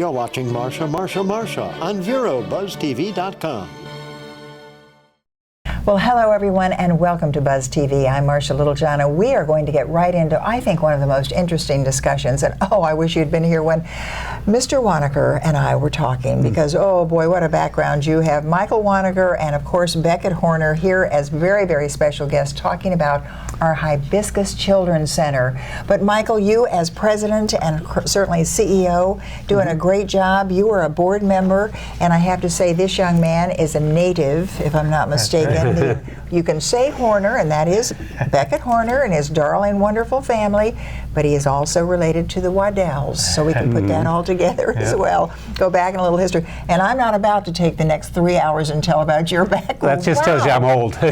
You're watching Marcia on VeroBuzzTV.com. Well, hello everyone and welcome to Buzz TV. I'm Marcia Littlejohn and we are going to get right into, I think, one of the most interesting discussions. And oh, I wish you'd been here when Mr. Wanneker and I were talking because, oh boy, what a background you have. Michael Wanneker and of course Beckett Horner here as very, very special guests talking about our Hibiscus Children's Center. But Michael, you as president and certainly CEO, doing a great job. You were a board member, and I have to say this young man is a native, if I'm not mistaken. You can say Horner, and that is Beckett Horner and his darling, wonderful family, but he is also related to the Waddells, so we can put that all together as well. Go back in a little history. And I'm not about to take the next 3 hours and tell about your background. That just tells you I'm old. No,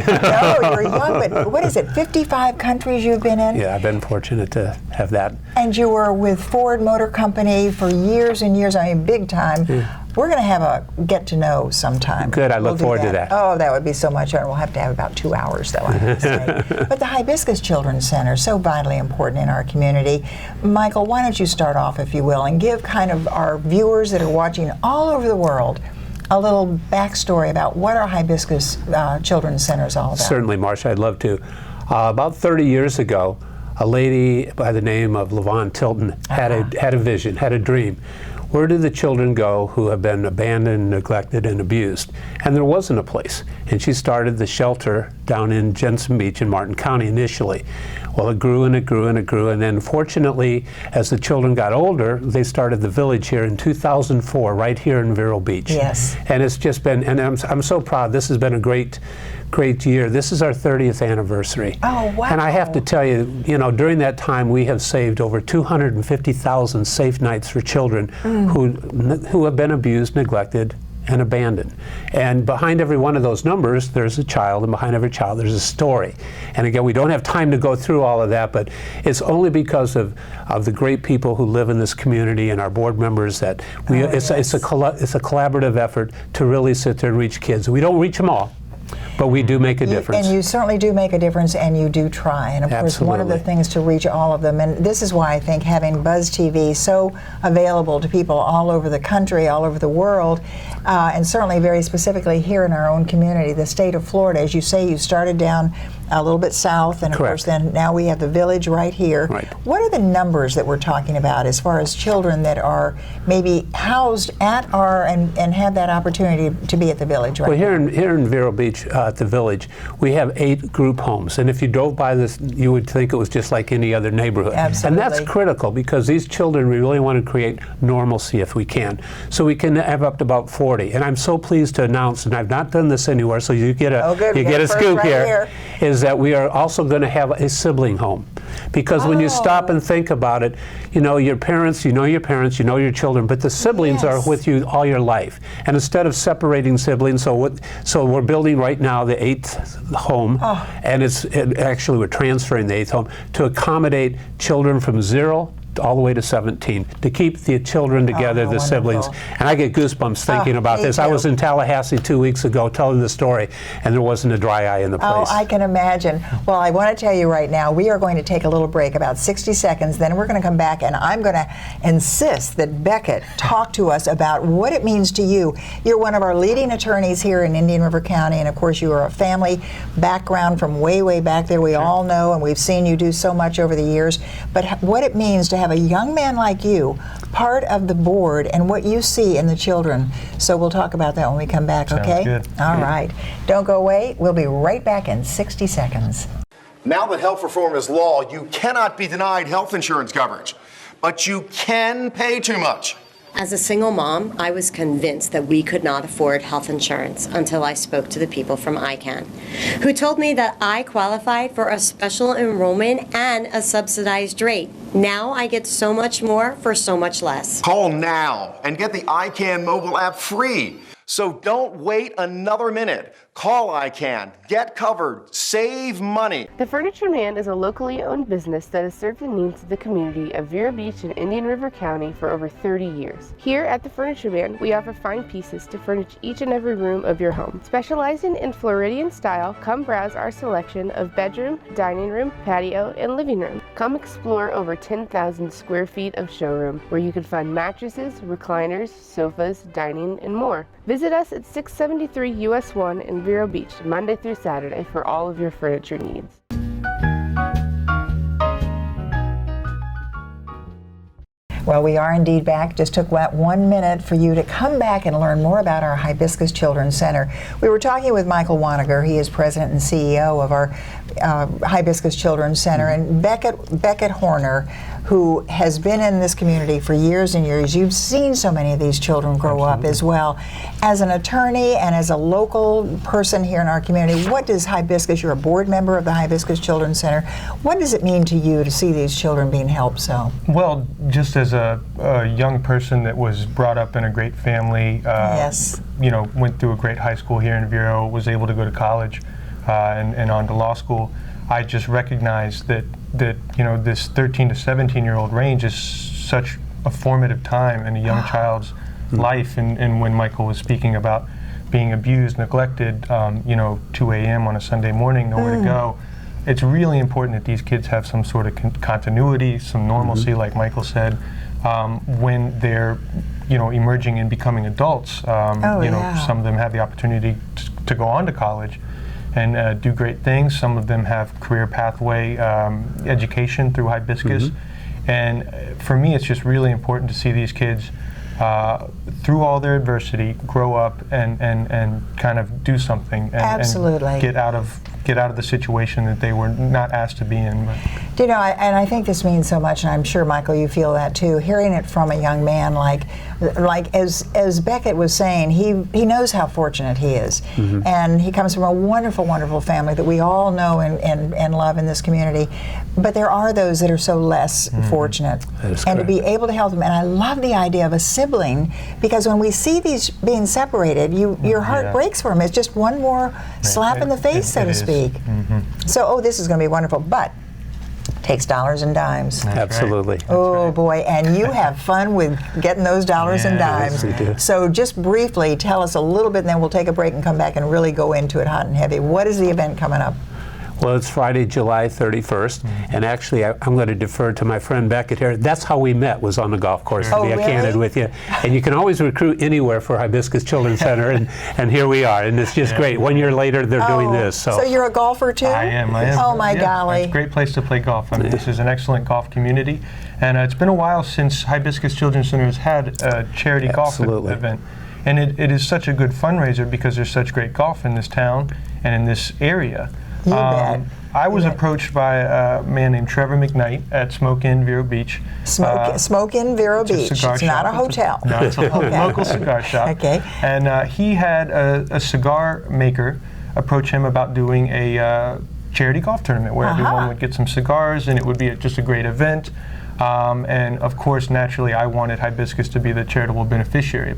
you're young, but what is it, 55 countries you've been in? Yeah, I've been fortunate to have that. And you were with Ford Motor Company for years and years, I mean, big time. Yeah. We're going to have a get-to-know sometime. Good, I look forward to that. Oh, that would be so much fun. We'll have to have about 2 hours, though, I have to say. But the Hibiscus Children's Center, so vitally important in our community. Michael, why don't you start off, if you will, and give kind of our viewers that are watching all over the world a little backstory about what our Hibiscus Children's Center is all about. Certainly, Marcia, I'd love to. About 30 years ago, a lady by the name of LaVon Tilton had a vision, had a dream. Where do the children go who have been abandoned, neglected, and abused? And there wasn't a place. And she started the shelter down in Jensen Beach in Martin County initially. Well, it grew and it grew and it grew. And then fortunately, as the children got older, they started the village here in 2004, right here in Vero Beach. Yes. And it's just been, and I'm so proud. This has been a great year. This is our 30th anniversary. Oh, wow. And I have to tell you, during that time, we have saved over 250,000 safe nights for children who have been abused, neglected, and abandoned. And behind every one of those numbers, there's a child, and behind every child, there's a story. And again, we don't have time to go through all of that, but it's only because of the great people who live in this community and our board members that it's a collaborative effort to really sit there and reach kids. We don't reach them all, but we do make a difference. And you certainly do make a difference, and you do try. And of course, one of the things to reach all of them, and this is why I think having Buzz TV so available to people all over the country, all over the world, and certainly very specifically here in our own community, the state of Florida. As you say, you started down a little bit south, and of course then now we have the village right here. Right. What are the numbers that we're talking about as far as children that are maybe housed at our, and have that opportunity to be at the village right here in Vero Beach at the village, we have 8 group homes. And if you drove by this, you would think it was just like any other neighborhood. Absolutely. And that's critical because these children, we really want to create normalcy if we can. So we can have up to about 40. And I'm so pleased to announce, and I've not done this anywhere, so you get a scoop here, is that we are also going to have a sibling home. Because when you stop and think about it, your parents, you know your children, but the siblings are with you all your life. And instead of separating siblings, so we're building right now the 8th home, and actually we're transferring the 8th home to accommodate children from 0 all the way to 17, to keep the children together, the siblings. And I get goosebumps thinking about this. I was in Tallahassee 2 weeks ago telling the story, and there wasn't a dry eye in the place. Oh, I can imagine. Well, I want to tell you right now, we are going to take a little break, about 60 seconds, then we're going to come back, and I'm going to insist that Beckett talk to us about what it means to you. You're one of our leading attorneys here in Indian River County, and of course you are a family background from way, way back there. We all know, and we've seen you do so much over the years, but what it means to have a young man like you part of the board and what you see in the children. So we'll talk about that when we come back, okay? Sounds good. All right. Don't go away. We'll be right back in 60 seconds. Now that health reform is law, you cannot be denied health insurance coverage, but you can pay too much. As a single mom, I was convinced that we could not afford health insurance until I spoke to the people from ICANN, who told me that I qualified for a special enrollment and a subsidized rate. Now I get so much more for so much less. Call now and get the ICANN mobile app free So don't wait another minute. Call ICANN. Get covered. Save money. The Furniture Man is a locally owned business that has served the needs of the community of Vero Beach and Indian River County for over 30 years. Here at the Furniture Man, we offer fine pieces to furnish each and every room of your home. Specializing in Floridian style, come browse our selection of bedroom, dining room, patio, and living room. Come explore over 10,000 square feet of showroom where you can find mattresses, recliners, sofas, dining, and more. Visit us at 673 US 1 in Vero Beach, Monday through Saturday for all of your furniture needs. Well, we are indeed back. Just took about 1 minute for you to come back and learn more about our Hibiscus Children's Center. We were talking with Michael Wanniger. He is president and CEO of our Hibiscus Children's Center, and Beckett Horner, who has been in this community for years and years. You've seen so many of these children grow up as well. As an attorney and as a local person here in our community, what does Hibiscus, you're a board member of the Hibiscus Children's Center, what does it mean to you to see these children being helped so? Well, just as a young person that was brought up in a great family, yes, you know, went through a great high school here in Vero, was able to go to college and on to law school, I just recognized that you know, this 13 to 17-year-old range is such a formative time in a young child's life. And when Michael was speaking about being abused, neglected, you know, 2 a.m. on a Sunday morning, nowhere to go, it's really important that these kids have some sort of continuity, some normalcy, like Michael said, when they're, you know, emerging and becoming adults. You know, some of them have the opportunity to go on to college and do great things. Some of them have career pathway education through Hibiscus. And for me, it's just really important to see these kids through all their adversity grow up and kind of do something and get out of the situation that they were not asked to be in. But. You know, and I think this means so much, and I'm sure, Michael, you feel that too, hearing it from a young man like as Beckett was saying, he knows how fortunate he is. And he comes from a wonderful, wonderful family that we all know and love in this community. But there are those that are so less fortunate. And to be able to help them, and I love the idea of a sibling, because when we see these being separated, your heart breaks for them. It's just one more slap in the face, so to speak. So, this is going to be wonderful, but takes dollars and dimes. Absolutely. Right. Oh boy, and you have fun with getting those dollars and dimes. Yes, so just briefly, tell us a little bit, and then we'll take a break and come back and really go into it hot and heavy. What is the event coming up? Well, it's Friday, July 31st, and actually I'm going to defer to my friend Beckett here. That's how we met, was on the golf course, to be candid with you. And you can always recruit anywhere for Hibiscus Children's Center, and here we are, and it's just great. 1 year later, they're doing this. So you're a golfer too? I am. Oh my golly. It's a great place to play golf. I mean, this is an excellent golf community, and it's been a while since Hibiscus Children's Center has had a charity golf event. And it is such a good fundraiser because there's such great golf in this town and in this area. You bet. I was approached by a man named Trevor McKnight at Smoke Inn Vero Beach. Smoke Inn Vero Beach. It's not a hotel. No, it's a local cigar shop. Okay. And he had a cigar maker approach him about doing a charity golf tournament where everyone would get some cigars, and it would be just a great event. And of course, naturally, I wanted Hibiscus to be the charitable beneficiary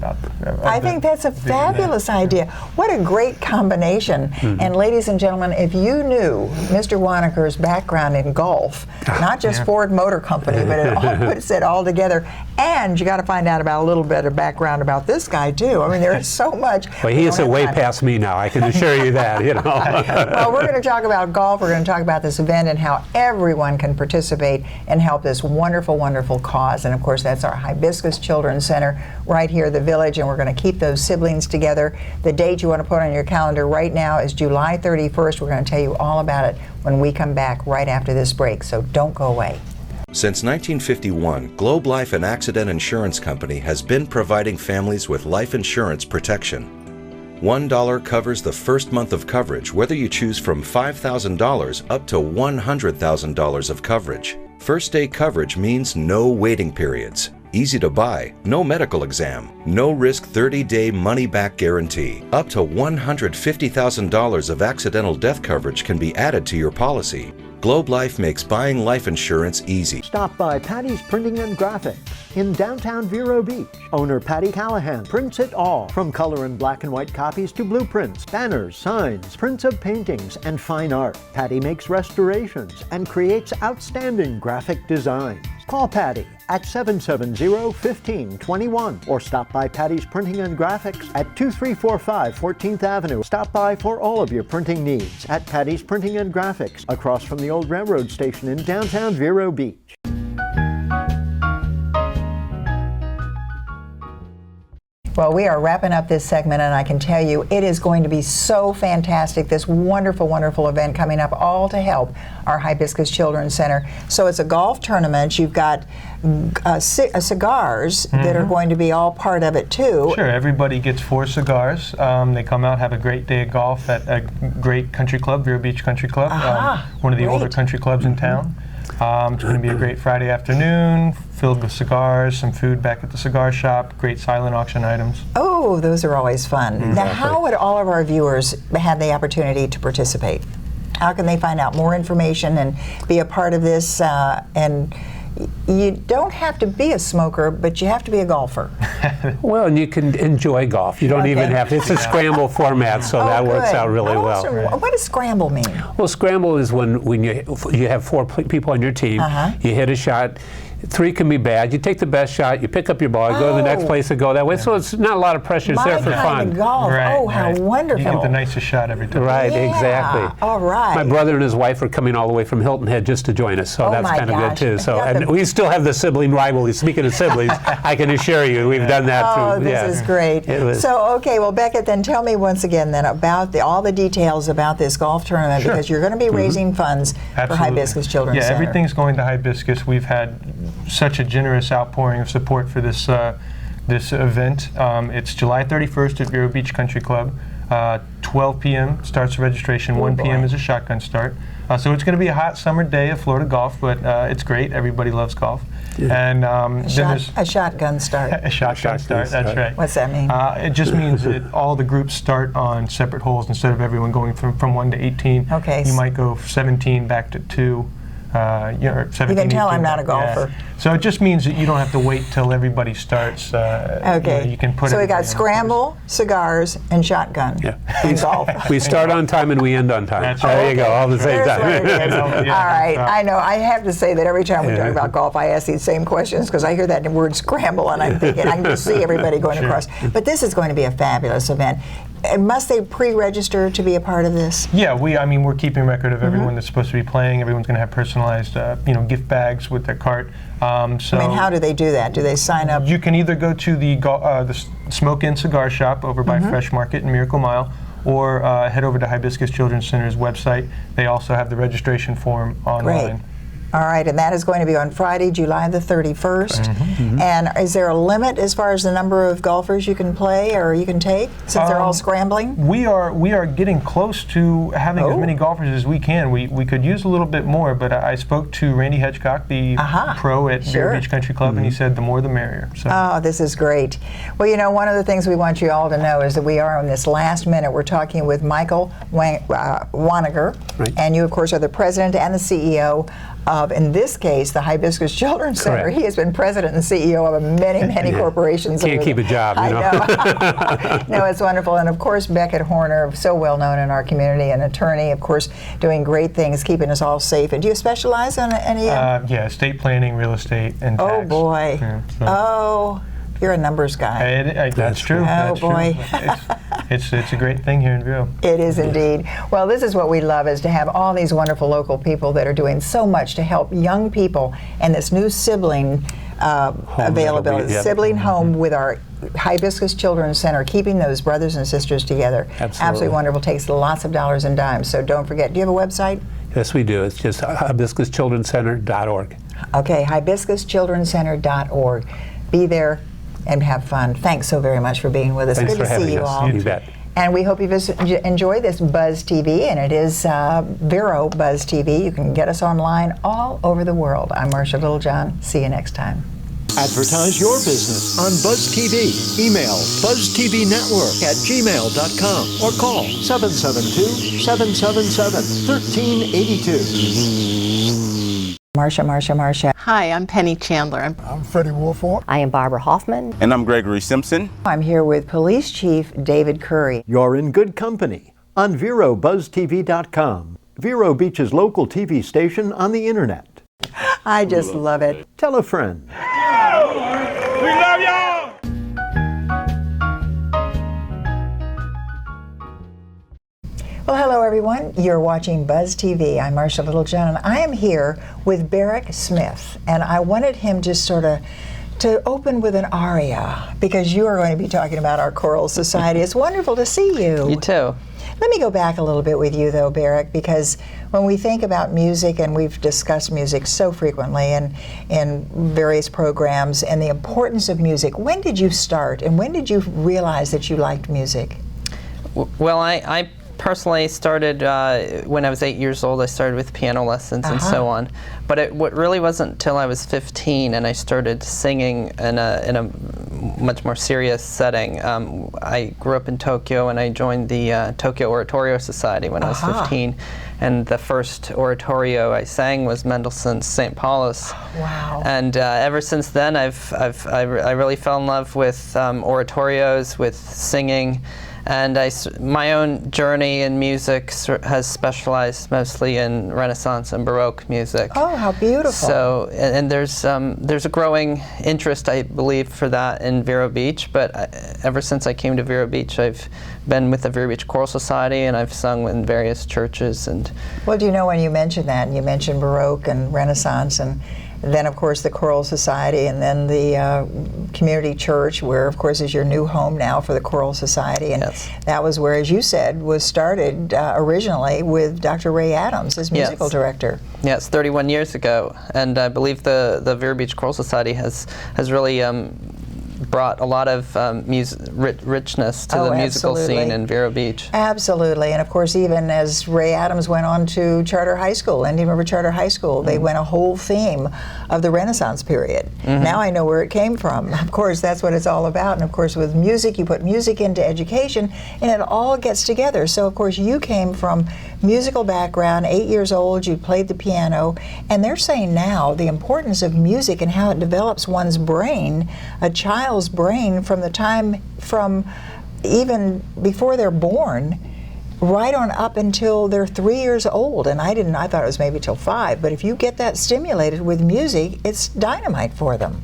I think that's a fabulous idea. What a great combination. And ladies and gentlemen, if you knew Mr. Wanniger's background in golf, not just Ford Motor Company, but it all puts it all together, and you got to find out about a little bit of background about this guy too. I mean, there is so much. Well, he is way past me now, I can assure you that, you know. Well, we're going to talk about golf, we're going to talk about this event and how everyone can participate and help this wonderful, wonderful cause. And of course, that's our Hibiscus Children's Center right here at the Village, and we're going to keep those siblings together. The date you want to put on your calendar right now is July 31st. We're going to tell you all about it when we come back right after this break, so don't go away. Since 1951, Globe Life and Accident Insurance Company has been providing families with life insurance protection. $1 covers the first month of coverage, whether you choose from $5,000 up to $100,000 of coverage. First day coverage means no waiting periods. Easy to buy, no medical exam, no risk 30-day money-back guarantee. Up to $150,000 of accidental death coverage can be added to your policy. Globe Life makes buying life insurance easy. Stop by Patty's Printing and Graphics in downtown Vero Beach. Owner Patty Callahan prints it all, from color and black and white copies to blueprints, banners, signs, prints of paintings, and fine art. Patty makes restorations and creates outstanding graphic designs. Call Patty at 770-1521 or stop by Patty's Printing and Graphics at 2345 14th Avenue. Stop by for all of your printing needs at Patty's Printing and Graphics, across from the old railroad station in downtown Vero Beach. Well, we are wrapping up this segment, and I can tell you it is going to be so fantastic, this wonderful, wonderful event coming up, all to help our Hibiscus Children's Center. So it's a golf tournament. You've got cigars that are going to be all part of it, too. Sure. Everybody gets 4 cigars. They come out, have a great day of golf at a great country club, Vero Beach Country Club, one of the older country clubs in town. It's going to be a great Friday afternoon, filled with cigars, some food back at the cigar shop, great silent auction items. Oh, those are always fun. Exactly. Now, how would all of our viewers have the opportunity to participate? How can they find out more information and be a part of this? And you don't have to be a smoker, but you have to be a golfer. Well, and you can enjoy golf. You don't even have to. It's a scramble format, so that works out really well. What does scramble mean? Well, scramble is when you have 4 people on your team, you hit a shot. 3 can be bad. You take the best shot, you pick up your ball, you go to the next place and go that way. So it's not a lot of pressure. It's there for fun. Of golf. Right, oh, how wonderful. You get the nicest shot every time. Right, Yeah. exactly. All right. My brother and his wife are coming all the way from Hilton Head just to join us, so that's kind of good too. So, and we still have the sibling rivalry. Speaking of siblings, I can assure you we've done that through. Oh, this is great. So, okay, well, Beckett, then tell me once again then about all the details about this golf tournament, because you're going to be raising funds for Hibiscus Children's Center. Yeah, everything's going to Hibiscus. We've had such a generous outpouring of support for this this event. It's July 31st at Vero Beach Country Club. 12 p.m. starts the registration. 1 p.m. is a shotgun start. So it's going to be a hot summer day of Florida golf, but it's great. Everybody loves golf. And a shotgun start. A shotgun start. That's right. What's that mean? It just means that all the groups start on separate holes instead of everyone going from 1 to 18. Okay. You might go 17 back to 2. 17, you can tell I'm not a golfer. Yeah. So it just means that you don't have to wait till everybody starts. Okay. You can put. So we got scramble, cigars, and shotgun. Yeah. And golf. We start on time and we end on time. That's there right. you go, all at the same time. All right. I know. I have to say that every time we talk about golf, I ask these same questions because I hear that word scramble and I'm thinking I can just see everybody going across. But this is going to be a fabulous event. And must they pre-register to be a part of this? Yeah, we're keeping record of everyone that's supposed to be playing. Everyone's going to have personalized, gift bags with their cart. So I mean, how do they do that? Do they sign up? You can either go to the Smoke Inn Cigar Shop over by Fresh Market in Miracle Mile, or head over to Hibiscus Children's Center's website. They also have the registration form online. Great. All right, and that is going to be on Friday, July the 31st. And is there a limit as far as the number of golfers you can play or you can take, since they're all scrambling? We are getting close to having as many golfers as we can. We could use a little bit more, but I spoke to Randy Hedgecock, the pro at Vero Beach Country Club, and he said the more the merrier. So. Oh, this is great. Well, one of the things we want you all to know is that we are on this last minute. We're talking with Michael Wanager, and you, of course, are the president and the CEO of, in this case, the Hibiscus Children's Center. He has been president and CEO of many, many corporations. Can't keep a job, I know. No, it's wonderful. And of course, Beckett Horner, so well known in our community, an attorney, of course, doing great things, keeping us all safe. And do you specialize in any? Yeah, estate planning, real estate, and tax. Oh boy. Yeah, so. Oh. You're a numbers guy. That's true. Oh, boy. It's a great thing here in Vero. It is indeed. Well, this is what we love, is to have all these wonderful local people that are doing so much to help young people and this new sibling availability, sibling home with our Hibiscus Children's Center, keeping those brothers and sisters together. Absolutely wonderful. Takes lots of dollars and dimes. So don't forget. Do you have a website? Yes, we do. It's just hibiscuschildrencenter.org. Okay, hibiscuschildrencenter.org. Be there and have fun. Thanks so very much for being with us. Thanks Good for to see you us. all. You bet. And we hope you've enjoyed this Buzz TV, and it is Vero Buzz TV. You can get us online all over the world. I'm Marcia Littlejohn. See you next time. Advertise your business on Buzz TV. Email buzztvnetwork@gmail.com or call 772-777-1382. Marcia. Hi, I'm Penny Chandler. I'm Freddie Wolford. I am Barbara Hoffman. And I'm Gregory Simpson. I'm here with Police Chief David Curry. You're in good company on VeroBuzzTV.com, Vero Beach's local TV station on the internet. I just love it. Tell a friend. We love y'all! Well, hello everyone. You're watching Buzz TV. I'm Marcia Littlejohn, and I am here with Barrick Smith, and I wanted him just sort of to open with an aria, because you are going to be talking about our choral society. It's wonderful to see you. You too. Let me go back a little bit with you, though, Barrick, because when we think about music, and we've discussed music so frequently in various programs, and the importance of music, when did you start, and when did you realize that you liked music? Well, I personally started when I was 8 years old. I started with piano lessons and so on. But it really wasn't until I was 15 and I started singing in a much more serious setting. I grew up in Tokyo, and I joined the Tokyo Oratorio Society when I was 15. And the first oratorio I sang was Mendelssohn's St. Paulus. Wow. And ever since then, I really fell in love with oratorios, with singing. And my own journey in music has specialized mostly in Renaissance and Baroque music. Oh, how beautiful! So, and there's a growing interest, I believe, for that in Vero Beach. But ever since I came to Vero Beach, I've been with the Vero Beach Choral Society, and I've sung in various churches. And well, do you know, when you mentioned that, and you mentioned Baroque and Renaissance, and then, of course, the Choral Society, and then the community church, where, of course, is your new home now for the Choral Society. And that was where, as you said, was started originally with Dr. Ray Adams as musical director. Yes, 31 years ago. And I believe the Vero Beach Choral Society has really brought a lot of richness to the musical scene in Vero Beach. Absolutely, and of course, even as Ray Adams went on to Charter High School, Indian River Charter High School, they went a whole theme of the Renaissance period. Now I know where it came from. Of course, that's what it's all about, and of course with music, you put music into education, and it all gets together. So of course you came from musical background, 8 years old, you played the piano, and they're saying now the importance of music and how it develops one's brain, a child's brain from the time from even before they're born right on up until they're 3 years old. And I thought it was maybe till 5, but if you get that stimulated with music, it's dynamite for them.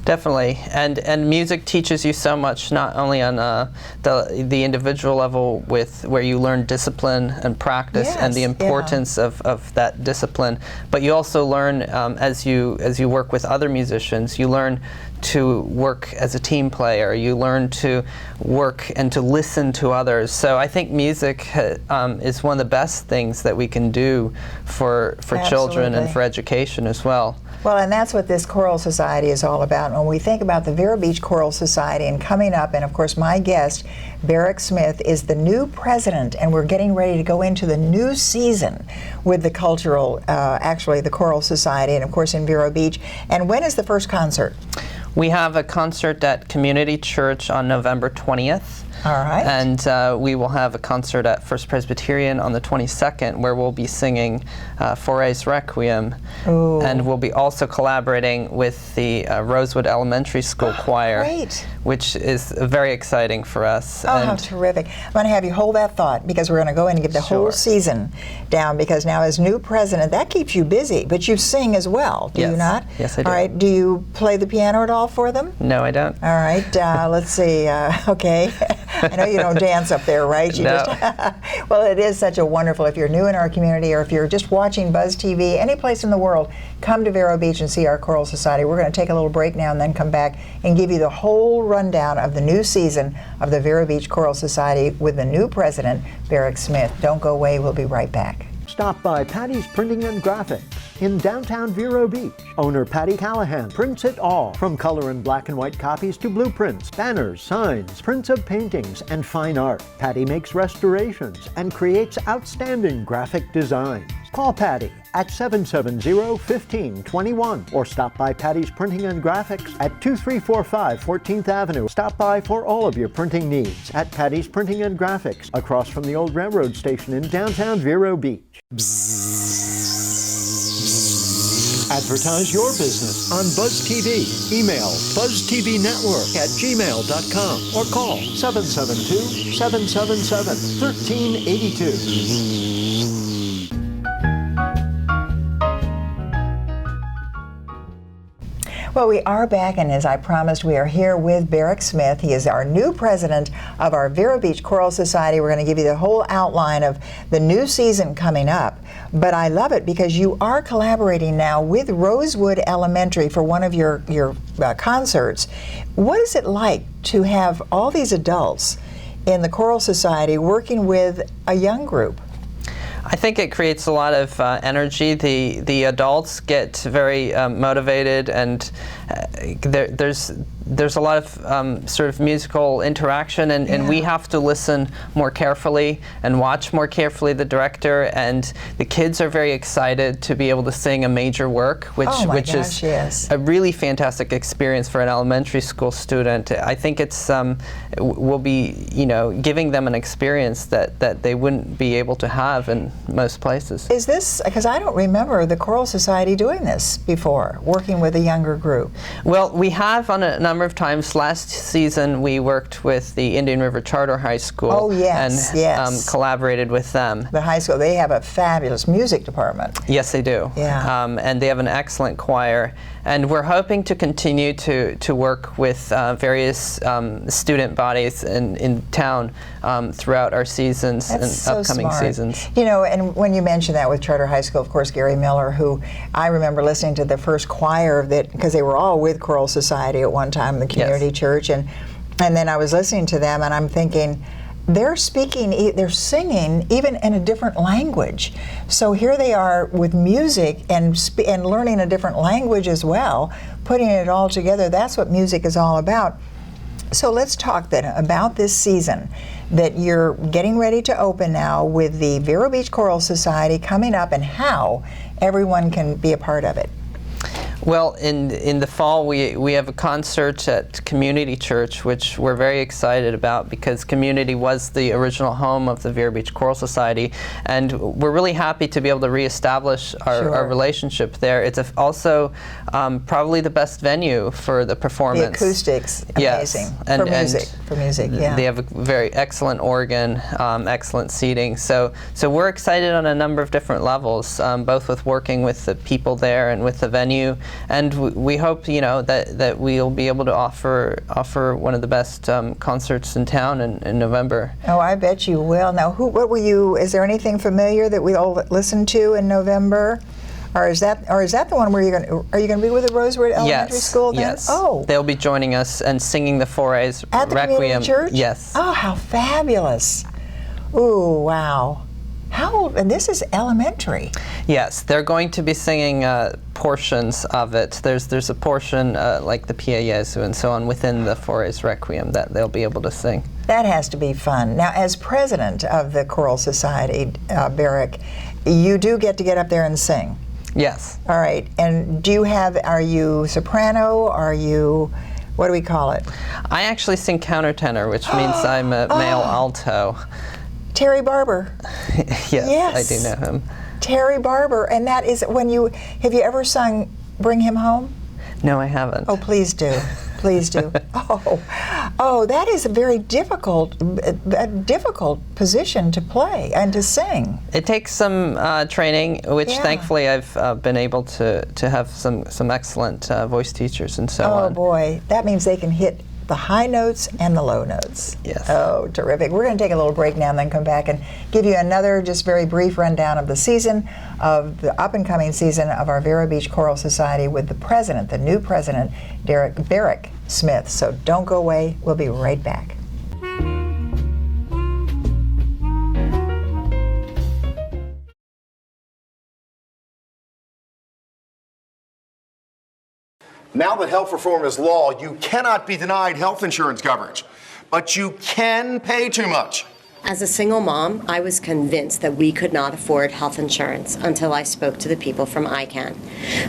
Definitely, and music teaches you so much, not only on the individual level, with where you learn discipline and practice and the importance of that discipline, but you also learn as you work with other musicians, you learn to work as a team player, you learn to work and to listen to others. So I think music is one of the best things that we can do for children and for education as well. Well, and that's what this Choral Society is all about. When we think about the Vero Beach Choral Society and coming up, and of course my guest, Barrick Smith, is the new president, and we're getting ready to go into the new season with the the Choral Society, and of course in Vero Beach. And when is the first concert? We have a concert at Community Church on November 20th. All right. And we will have a concert at First Presbyterian on the 22nd, where we'll be singing Fauré's Requiem. Ooh. And we'll be also collaborating with the Rosewood Elementary School Choir, which is very exciting for us. Oh, how terrific. I'm going to have you hold that thought, because we're going to go in and get the whole season down, because now as new president, that keeps you busy, but you sing as well, do you not? Yes, I do. All right. Do you play the piano at all for them? No, I don't. All right. Let's see. Okay. I know you don't dance up there, right? You no. Well, it is such a wonderful, if you're new in our community, or if you're just watching Buzz TV, any place in the world, come to Vero Beach and see our Choral Society. We're going to take a little break now and then come back and give you the whole rundown of the new season of the Vero Beach Choral Society with the new president, Barrick Smith. Don't go away. We'll be right back. Stop by Patty's Printing and Graphics. in downtown Vero Beach. Owner Patty Callahan prints it all, from color and black and white copies to blueprints, banners, signs, prints of paintings, and fine art. Patty makes restorations and creates outstanding graphic designs. Call Patty at 770-1521 or stop by Patty's Printing and Graphics at 2345 14th Avenue. Stop by for all of your printing needs at Patty's Printing and Graphics, across from the old railroad station in downtown Vero Beach. Advertise your business on Buzz TV. Email buzztvnetwork@gmail.com or call 772-777-1382. Well, we are back, and as I promised, we are here with Barrick Smith. He is our new president of our Vero Beach Choral Society. We're going to give you the whole outline of the new season coming up. But I love it because you are collaborating now with Rosewood Elementary for one of your concerts. What is it like to have all these adults in the Choral Society working with a young group? I think it creates a lot of energy. The adults get very motivated, and there's a lot of sort of musical interaction, and we have to listen more carefully and watch more carefully the director, and the kids are very excited to be able to sing a major work, which is a really fantastic experience for an elementary school student. I think it's will be, you know, giving them an experience that they wouldn't be able to have in most places. Is this, because I don't remember the Choral Society doing this before, working with a younger group? Well, we have on a number of times. Last season we worked with the Indian River Charter High School and collaborated with them. The high school, they have a fabulous music department. Yes, they do. Yeah. And they have an excellent choir. And we're hoping to continue to work with various student bodies in town throughout our seasons and upcoming seasons. You know, and when you mention that with Charter High School, of course, Gary Miller, who I remember listening to the first choir of that, because they were all with Choral Society at one time in the community church, and then I was listening to them, and I'm thinking, they're singing even in a different language. So here they are with music and learning a different language as well, putting it all together. That's what music is all about. So let's talk then about this season that you're getting ready to open now with the Vero Beach Choral Society coming up, and how everyone can be a part of it. Well, in the fall we have a concert at Community Church, which we're very excited about because Community was the original home of the Vero Beach Choral Society, and we're really happy to be able to reestablish our relationship there. It's also probably the best venue for the performance. The acoustics, amazing. For music, yeah. They have a very excellent organ, excellent seating. So we're excited on a number of different levels, both with working with the people there and with the venue. And we hope, you know, that we'll be able to offer one of the best concerts in town in November. Oh, I bet you will. Now, is there anything familiar that we'll listen to in November? Or is that the one where are you going to be with the Rosewood Elementary School then? Yes. Oh. They'll be joining us and singing the Forays at the Requiem. Community Church? Yes. Oh, how fabulous. Ooh, wow. How old? And this is elementary. Yes, they're going to be singing portions of it. There's a portion like the Pia Jesu and so on within the Forays Requiem that they'll be able to sing. That has to be fun. Now, as president of the Choral Society, Barrick, you do get up there and sing. Yes. All right. And are you soprano? Are you, what do we call it? I actually sing countertenor, which means I'm a male alto. Terry Barber. Yes, I do know him. Terry Barber, and that is have you ever sung Bring Him Home? No, I haven't. Oh, please do. Please do. Oh, that is a very difficult position to play and to sing. It takes some training, which thankfully I've been able to have some excellent voice teachers and so on. Oh boy, that means they can hit the high notes and the low notes. Yes. Oh, terrific. We're going to take a little break now and then come back and give you another just very brief rundown of the season, of the up-and-coming season of our Vero Beach Choral Society with the new president, Barrick Smith. So don't go away. We'll be right back. Now that health reform is law, you cannot be denied health insurance coverage, but you can pay too much. As a single mom, I was convinced that we could not afford health insurance until I spoke to the people from ICANN,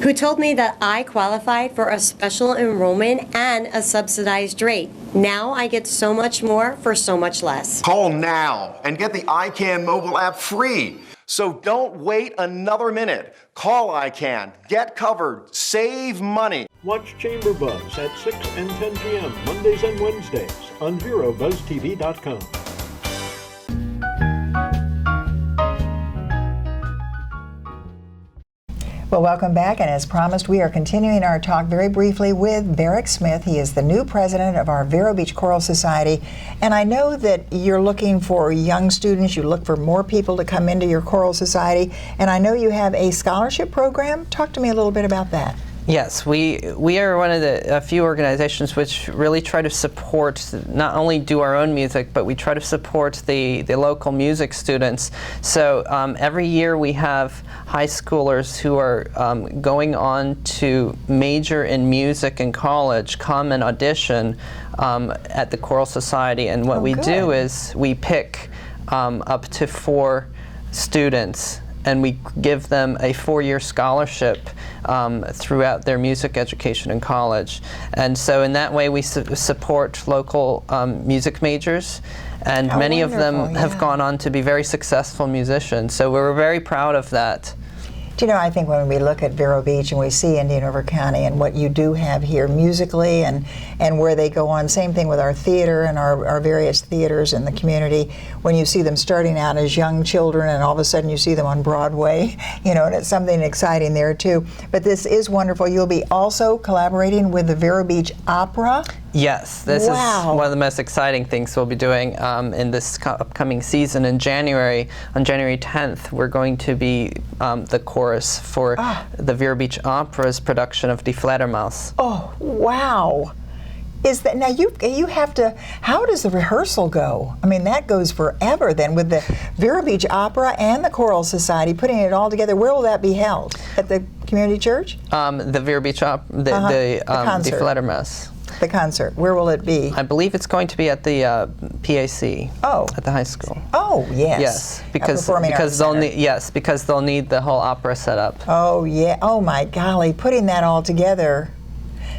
who told me that I qualified for a special enrollment and a subsidized rate. Now I get so much more for so much less. Call now and get the ICANN mobile app free. So don't wait another minute. Call ICANN, get covered, save money. Watch Chamber Buzz at 6 and 10 p.m. Mondays and Wednesdays on VeroBuzzTV.com. Well, welcome back, and as promised, we are continuing our talk very briefly with Vero Smith. He is the new president of our Vero Beach Choral Society, and I know that you're looking for young students, you look for more people to come into your choral society, and I know you have a scholarship program. Talk to me a little bit about that. Yes, we are one of the few organizations which really try to support, not only do our own music, but we try to support the local music students. So every year we have high schoolers who are going on to major in music in college come and audition at the Choral Society, and what we do is we pick up to 4 students, and we give them a 4-year scholarship throughout their music education in college. And so in that way we support local music majors, and many of them have gone on to be very successful musicians. So we're very proud of that. Do you know, I think when we look at Vero Beach and we see Indian River County and what you do have here musically and where they go on, same thing with our theater and our various theaters in the community, when you see them starting out as young children and all of a sudden you see them on Broadway, you know, and it's something exciting there too. But this is wonderful. You'll be also collaborating with the Vero Beach Opera. Yes, this is one of the most exciting things we'll be doing in this upcoming season. In January, on January 10th, we're going to be the chorus for the Vero Beach Opera's production of Die Fledermaus. Oh, wow. Is that now you have to, how does the rehearsal go? I mean, that goes forever then with the Vero Beach Opera and the Choral Society, putting it all together. Where will that be held? At the community church? The Vero Beach Opera, the Die Fledermaus. The concert, where will it be? I believe it's going to be at the PAC. Oh, at the high school. Oh, yes. Yes, because they'll need the whole opera set up. Oh yeah. Oh my golly, putting that all together.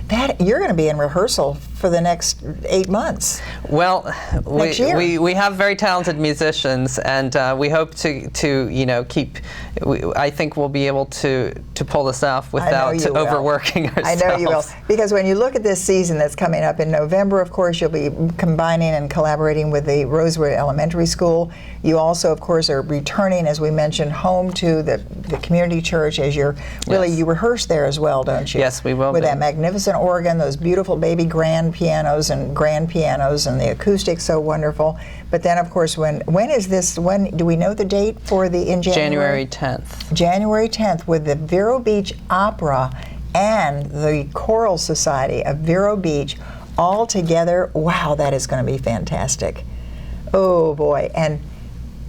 That you're going to be in rehearsal for the next 8 months. Well, we have very talented musicians, and we hope to you know keep. I think we'll be able to pull this off without overworking ourselves. I know you will, because when you look at this season that's coming up in November, of course, you'll be combining and collaborating with the Rosewood Elementary School. You also, of course, are returning, as we mentioned, home to the community church as you're really you rehearse there as well, don't you? Yes, we will. With that magnificent organ, those beautiful baby grand pianos and the acoustics so wonderful. But then, of course, when is this? When do we know the date for the in January? January 10th. January 10th with the Vero Beach Opera and the Choral Society of Vero Beach all together. Wow, that is going to be fantastic. Oh boy! And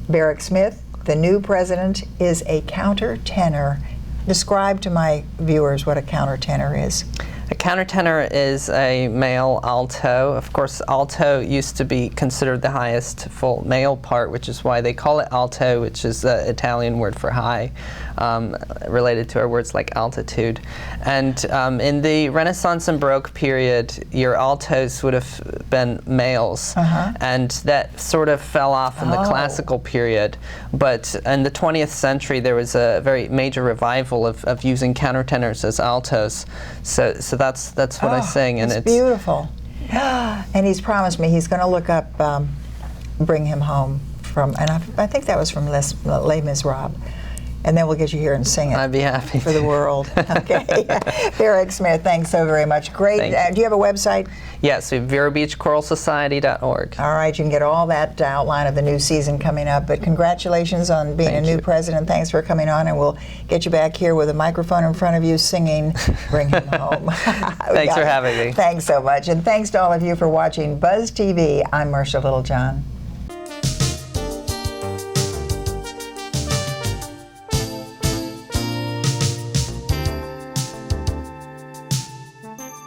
Vero Smith, the new president, is a countertenor. Describe to my viewers what a countertenor is. A countertenor is a male alto. Of course, alto used to be considered the highest full male part, which is why they call it alto, which is the Italian word for high, related to our words like altitude. And in the Renaissance and Baroque period, your altos would have been males, and that sort of fell off in the classical period. But in the 20th century, there was a very major revival of using countertenors as altos. So that's what I sing, and it's beautiful. And he's promised me he's going to look up "Bring Him Home" from, and I think that was from Les Miserables. And then we'll get you here and sing it. I'd be happy for the world. Okay. Vero Smith, thanks so very much. Great. Do you have a website? Yes, we have VeroBeachChoralSociety.org. All right, you can get all that outline of the new season coming up. But congratulations on being a new president. Thanks for coming on, and we'll get you back here with a microphone in front of you singing "Bring Him Home." Thanks for having me. Thanks so much, and thanks to all of you for watching Buzz TV. I'm Marcia Littlejohn.